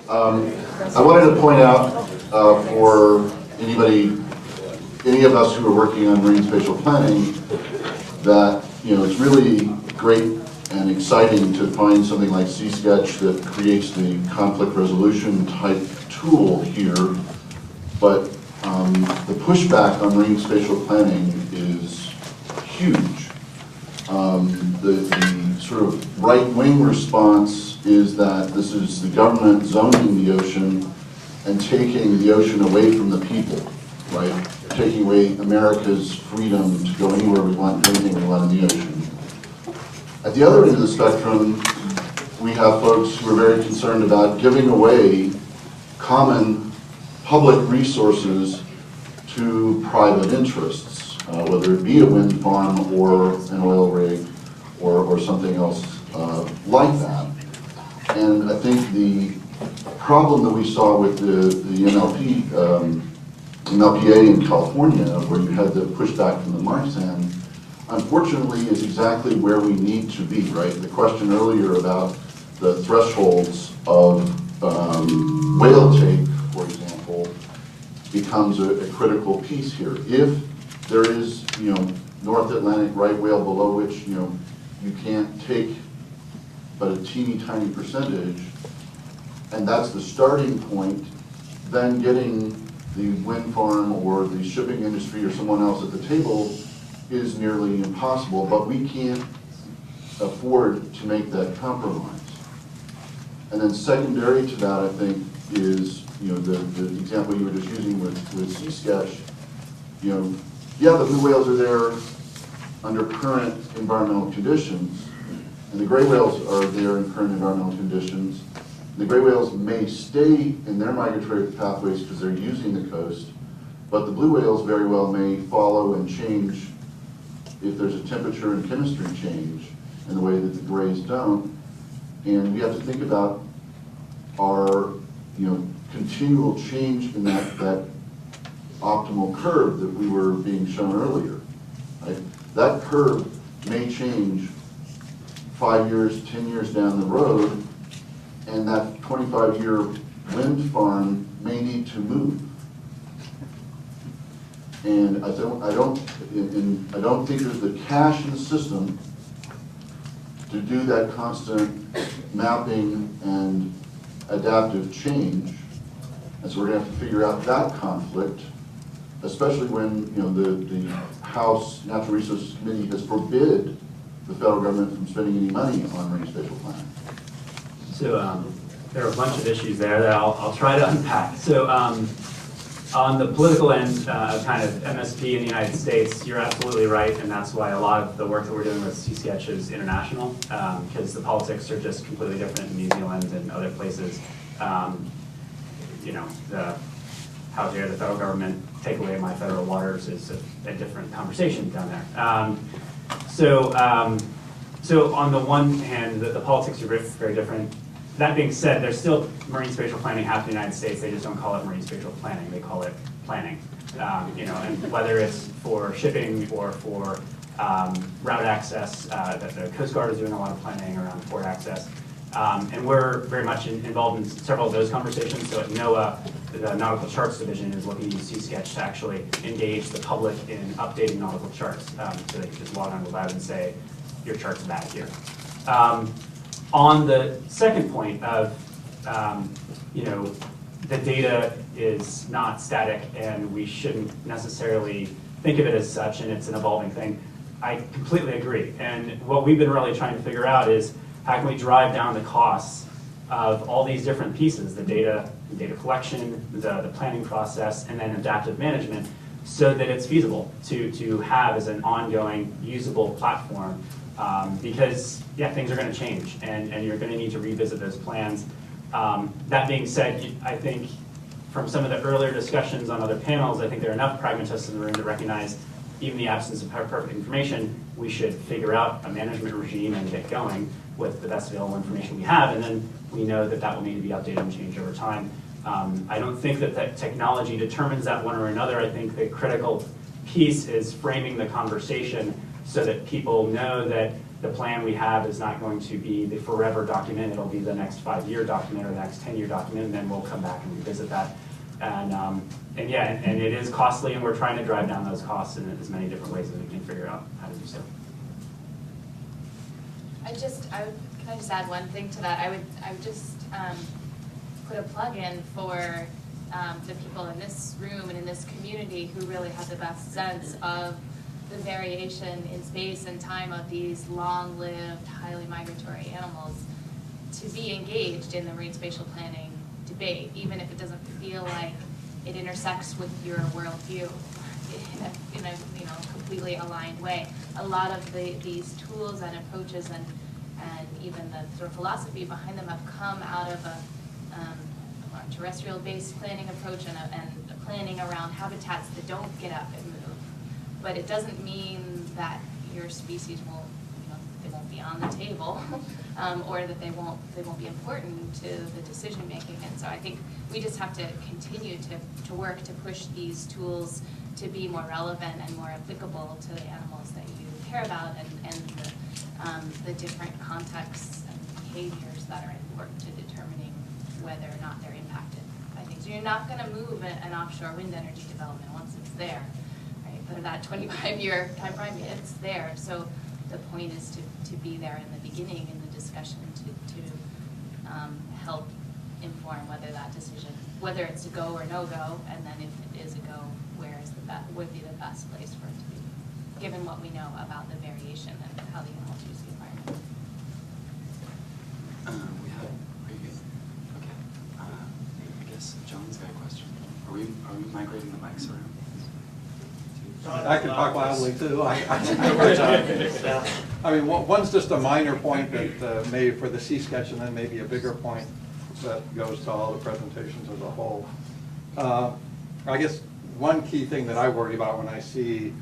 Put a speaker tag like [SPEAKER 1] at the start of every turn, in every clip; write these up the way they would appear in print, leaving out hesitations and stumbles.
[SPEAKER 1] I wanted to point out for any of us who are working on marine spatial planning, that it's really great and exciting to find something like C-Sketch that creates the conflict resolution type tool here, but the pushback on marine spatial planning is huge. The sort of right-wing response is that this is the government zoning the ocean and taking the ocean away from the people, right? Taking away America's freedom to go anywhere we want, do anything we want in the ocean. At the other end of the spectrum, we have folks who are very concerned about giving away common public resources to private interests, whether it be a wind farm or an oil rig or something else like that. And I think the problem that we saw with the MLPA in California, where you had the pushback from the marksand, unfortunately is exactly where we need to be, right? The question earlier about the thresholds of whale take, for example, becomes a critical piece here. If there is, North Atlantic right whale below which, you can't take but a teeny tiny percentage, and that's the starting point, then getting the wind farm or the shipping industry or someone else at the table is nearly impossible, but we can't afford to make that compromise. And then secondary to that, I think, is the example you were just using with C-Sketch. Yeah, the blue whales are there under current environmental conditions, and the gray whales are there in current environmental conditions. The gray whales may stay in their migratory pathways because they're using the coast, but the blue whales very well may follow and change if there's a temperature and chemistry change in the way that the grays don't. And we have to think about our continual change in that optimal curve that we were being shown earlier. Right? That curve may change 5 years, 10 years down the road, and that 25-year wind farm may need to move. And I don't think there's the cash in the system to do that constant mapping and adaptive change. And so we're going to have to figure out that conflict, especially when the House Natural Resources Committee has forbid the federal government from spending any money on marine spatial planning.
[SPEAKER 2] So there are a bunch of issues there that I'll try to unpack. So on the political end, kind of MSP in the United States, you're absolutely right, and that's why a lot of the work that we're doing with C-Sketch is international, because the politics are just completely different in New Zealand and other places. How dare the federal government take away my federal waters is a different conversation down there. So on the one hand, the politics are very different. That being said, there's still marine spatial planning happening in the United States. They just don't call it marine spatial planning. They call it planning. And whether it's for shipping or for route access, that the Coast Guard is doing a lot of planning around port access. And we're very much involved in several of those conversations. So at NOAA, the Nautical Charts Division is looking to use C-Sketch to actually engage the public in updating nautical charts. So they can just log on to the web and say, your chart's bad here. On the second point of, the data is not static and we shouldn't necessarily think of it as such, and it's an evolving thing, I completely agree. And what we've been really trying to figure out is how can we drive down the costs of all these different pieces, the data collection, the planning process, and then adaptive management, so that it's feasible to have as an ongoing, usable platform. Because, things are going to change, and you're going to need to revisit those plans. That being said, I think from some of the earlier discussions on other panels, I think there are enough pragmatists in the room to recognize, even in the absence of perfect information, we should figure out a management regime and get going with the best available information we have, and then we know that will need to be updated and changed over time. I don't think that technology determines that one or another. I think the critical piece is framing the conversation so that people know that the plan we have is not going to be the forever document, it'll be the next 5-year document or the next 10-year document, and then we'll come back and revisit that. And yeah, and it is costly, and we're trying to drive down those costs in as many different ways as we can figure out how to do so.
[SPEAKER 3] Can I just add one thing to that? I would just put a plug in for the people in this room and in this community who really have the best sense of the variation in space and time of these long-lived, highly migratory animals to be engaged in the marine spatial planning debate, even if it doesn't feel like it intersects with your worldview in a completely aligned way. A lot of these tools and approaches and even the sort of philosophy behind them have come out of a more terrestrial-based planning approach and a planning around habitats that don't get up and move. But it doesn't mean that your species won't, they won't be on the table, or that they won't be important to the decision making. And so I think we just have to continue to work to push these tools to be more relevant and more applicable to the animals that you care about and the different contexts and behaviors that are important to determining whether or not they're impacted by things. So you're not going to move an offshore wind energy development once it's there, right? But that 25-year time frame, it's there. So the point is to be there in the beginning in the discussion to help inform whether that decision, whether it's a go or no go, and then if it is a go, where is would be the best place for it to be, given what we know about the variation and how the animals use the environment.
[SPEAKER 4] I guess John's got a question. Are we migrating the mics around?
[SPEAKER 5] I can talk loudly too. I mean, one's just a minor point that maybe for the C sketch, and then maybe a bigger point that goes to all the presentations as a whole. I guess one key thing that I worry about when I see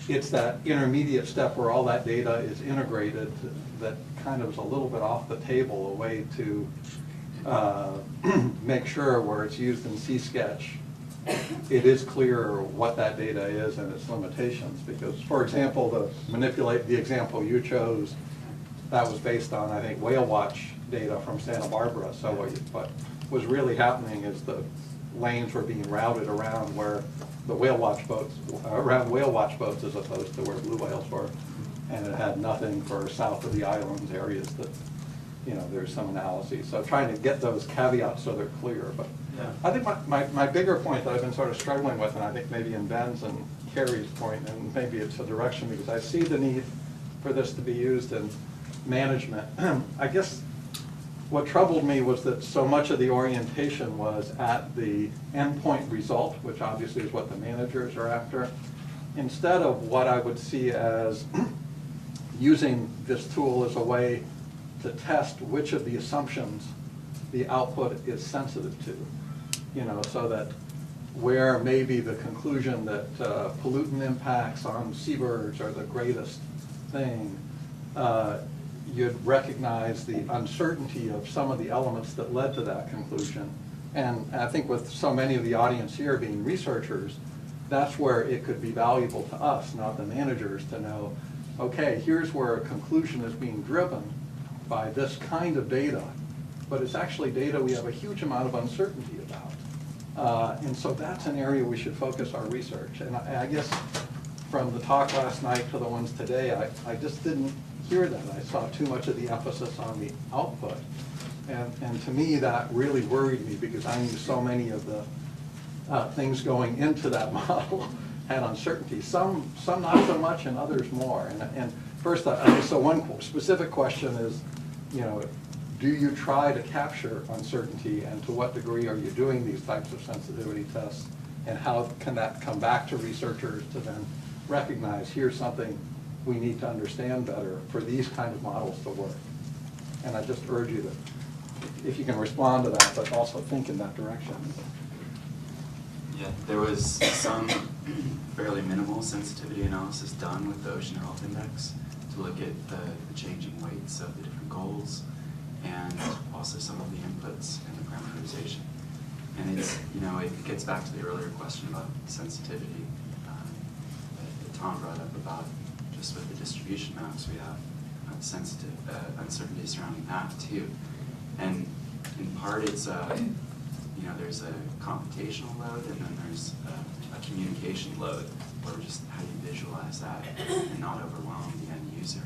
[SPEAKER 5] it's that intermediate step where all that data is integrated that kind of is a little bit off the table, a way to make sure where it's used in C sketch it is clear what that data is and its limitations. Because, for example, to manipulate the example you chose, that was based on, I think, whale watch data from Santa Barbara. So what was really happening is the lanes were being routed around where the whale watch boats, around whale watch boats as opposed to where blue whales were. And it had nothing for south of the islands, areas that, there's some analyses. So trying to get those caveats so they're clear. But yeah. I think my bigger point that I've been sort of struggling with, and I think maybe in Ben's and Carrie's point, and maybe it's a direction, because I see the need for this to be used in management. I guess what troubled me was that so much of the orientation was at the endpoint result, which obviously is what the managers are after, instead of what I would see as using this tool as a way to test which of the assumptions the output is sensitive to. So that where maybe the conclusion that pollutant impacts on seabirds are the greatest thing, you'd recognize the uncertainty of some of the elements that led to that conclusion. And I think with so many of the audience here being researchers, that's where it could be valuable to us, not the managers, to know, okay, here's where a conclusion is being driven by this kind of data, but it's actually data we have a huge amount of uncertainty about. And so that's an area we should focus our research. And I guess from the talk last night to the ones today, I just didn't hear that. I saw too much of the emphasis on the output. And to me, that really worried me, because I knew so many of the things going into that model had uncertainty. Some not so much, and others more. And first, so one specific question is, do you try to capture uncertainty, and to what degree are you doing these types of sensitivity tests, and how can that come back to researchers to then recognize here's something we need to understand better for these kind of models to work? And I just urge you to, if you can respond to that, but also think in that direction.
[SPEAKER 4] Yeah, there was some fairly minimal sensitivity analysis done with the Ocean Health Index to look at the changing weights of the different goals, and also some of the inputs and the parameterization. And it's, it gets back to the earlier question about sensitivity that Tom brought up about just with the distribution maps, we have sensitive uncertainty surrounding that too. And in part, it's there's a computational load, and then there's a communication load, or just how you visualize that and not overwhelm the end user.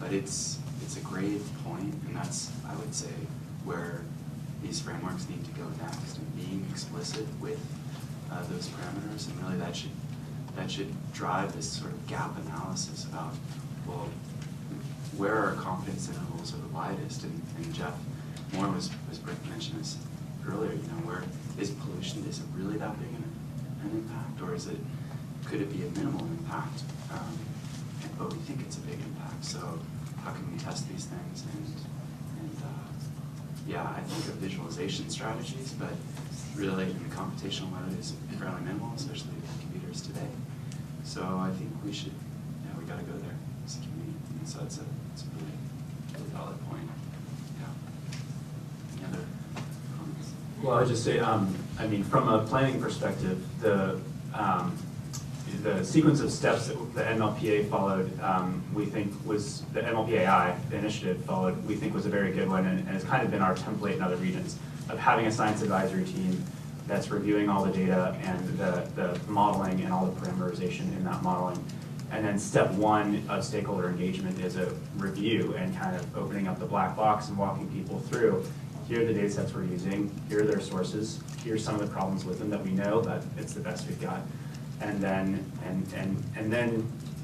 [SPEAKER 4] But it's a great point, and that's, I would say, where these frameworks need to go next, and being explicit with those parameters, and really that should drive this sort of gap analysis about, well, where our confidence intervals are the widest, and Jeff Moore was mentioning this earlier, where is pollution, is it really that big an impact, or could it be a minimal impact, but we think it's a big impact, so how can we test these things, and yeah, I think of visualization strategies, but really the computational load is fairly minimal, especially with computers today, so I think we got to go there as a community, and so it's a really valid point. Yeah. Any other comments?
[SPEAKER 2] Well, I would just say, from a planning perspective, the sequence of steps that the MLPA followed, we think was, the MLPAI, the initiative followed, we think was a very good one, and has kind of been our template in other regions of having a science advisory team that's reviewing all the data and the modeling and all the parameterization in that modeling. And then step one of stakeholder engagement is a review and kind of opening up the black box and walking people through. Here are the data sets we're using, here are their sources, here's some of the problems with them that we know, but it's the best we've got. And then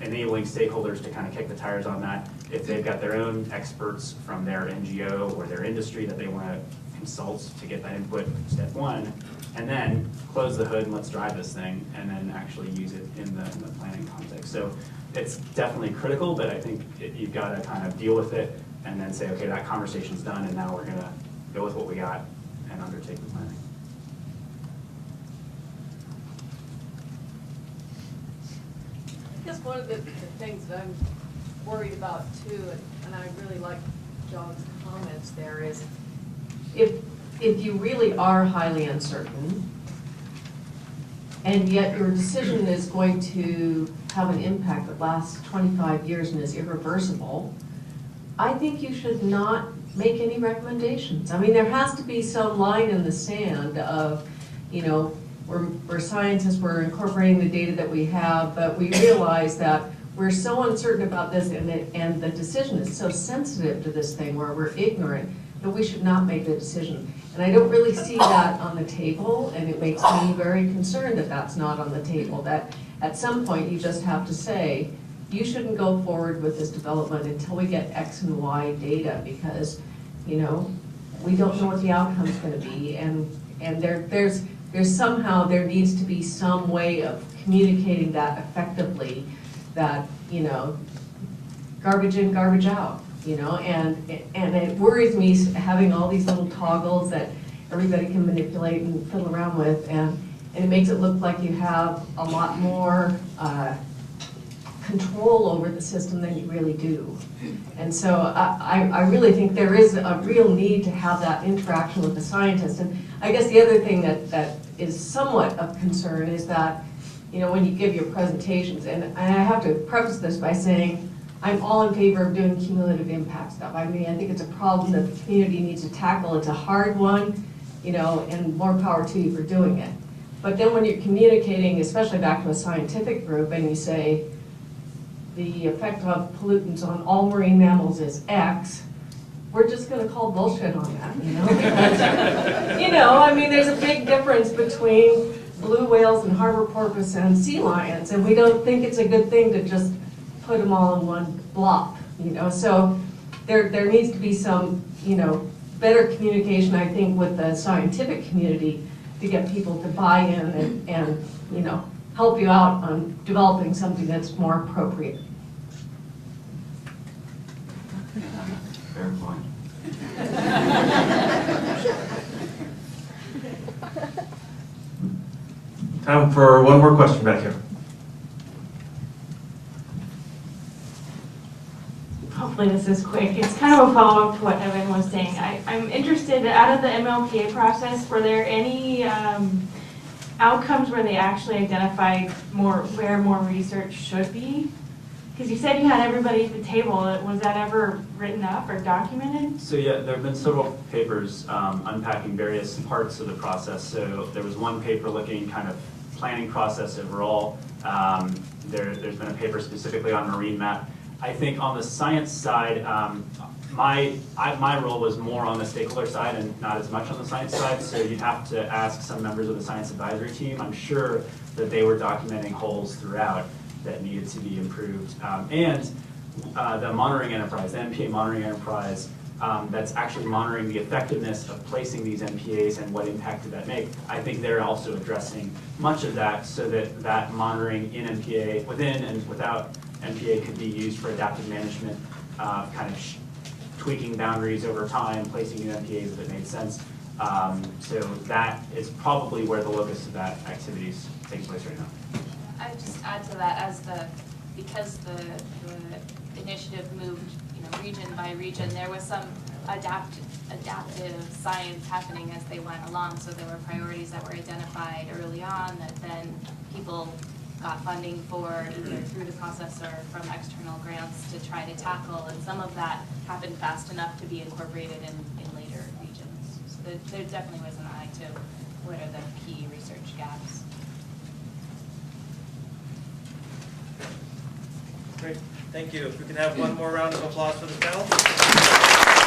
[SPEAKER 2] enabling stakeholders to kind of kick the tires on that. If they've got their own experts from their NGO or their industry that they want to consult to get that input, step one, and then close the hood and let's drive this thing, and then actually use it in the planning context. So it's definitely critical, but I think you've got to kind of deal with it and then say, okay, that conversation's done, and now we're going to go with what we got and undertake the planning.
[SPEAKER 6] I guess one of the things that I'm worried about too, and I really like John's comments there, is if you really are highly uncertain, and yet your decision is going to have an impact that lasts 25 years and is irreversible, I think you should not make any recommendations. I mean, there has to be some line in the sand of, we're scientists, we're incorporating the data that we have, but we realize that we're so uncertain about this, and the decision is so sensitive to this thing where we're ignorant that we should not make the decision. And I don't really see that on the table, and it makes me very concerned that that's not on the table, that at some point you just have to say, you shouldn't go forward with this development until we get X and Y data, because, we don't know what the outcome's gonna be, and there's somehow, there needs to be some way of communicating that effectively, that, garbage in, garbage out, and it worries me having all these little toggles that everybody can manipulate and fiddle around with, and it makes it look like you have a lot more control over the system than you really do. And so I really think there is a real need to have that interaction with the scientist. And I guess the other thing that is somewhat of concern is that, when you give your presentations, and I have to preface this by saying, I'm all in favor of doing cumulative impact stuff. I mean, I think it's a problem that the community needs to tackle. It's a hard one, and more power to you for doing it. But then when you're communicating, especially back to a scientific group, and you say, the effect of pollutants on all marine mammals is X, we're just going to call bullshit on that, because, I mean, there's a big difference between blue whales and harbor porpoise and sea lions, and we don't think it's a good thing to just put them all in one block, So there needs to be some, better communication, I think, with the scientific community to get people to buy in and help you out on developing something that's more appropriate.
[SPEAKER 4] Fair point.
[SPEAKER 7] Time for one more question back here.
[SPEAKER 8] Hopefully this is quick. It's kind of a follow-up to what Evan was saying. I'm interested, out of the MLPA process, were there any outcomes where they actually identified where more research should be because you said you had everybody at the table, was that ever written up or documented?
[SPEAKER 2] So yeah, there have been several papers unpacking various parts of the process. So there was one paper looking kind of planning process overall. There's been a paper specifically on marine map. I think on the science side, my role was more on the stakeholder side and not as much on the science side, so you'd have to ask some members of the science advisory team. I'm sure that they were documenting holes throughout that needed to be improved. And the monitoring enterprise, the MPA monitoring enterprise, that's actually monitoring the effectiveness of placing these MPAs and what impact did that make. I think they're also addressing much of that so that that monitoring in MPA, within and without MPA, could be used for adaptive management, kind of tweaking boundaries over time, placing new MPAs if it made sense. So that is probably where the locus of that activity is taking place right now.
[SPEAKER 3] I'd just add to that, because the initiative moved, region by region, there was some adaptive science happening as they went along. So there were priorities that were identified early on that then people got funding for either through the process or from external grants to try to tackle, and some of that happened fast enough to be incorporated in later regions. So there definitely was an eye to what are the key research gaps.
[SPEAKER 7] Great, thank you. If we can have one more round of applause for the panel.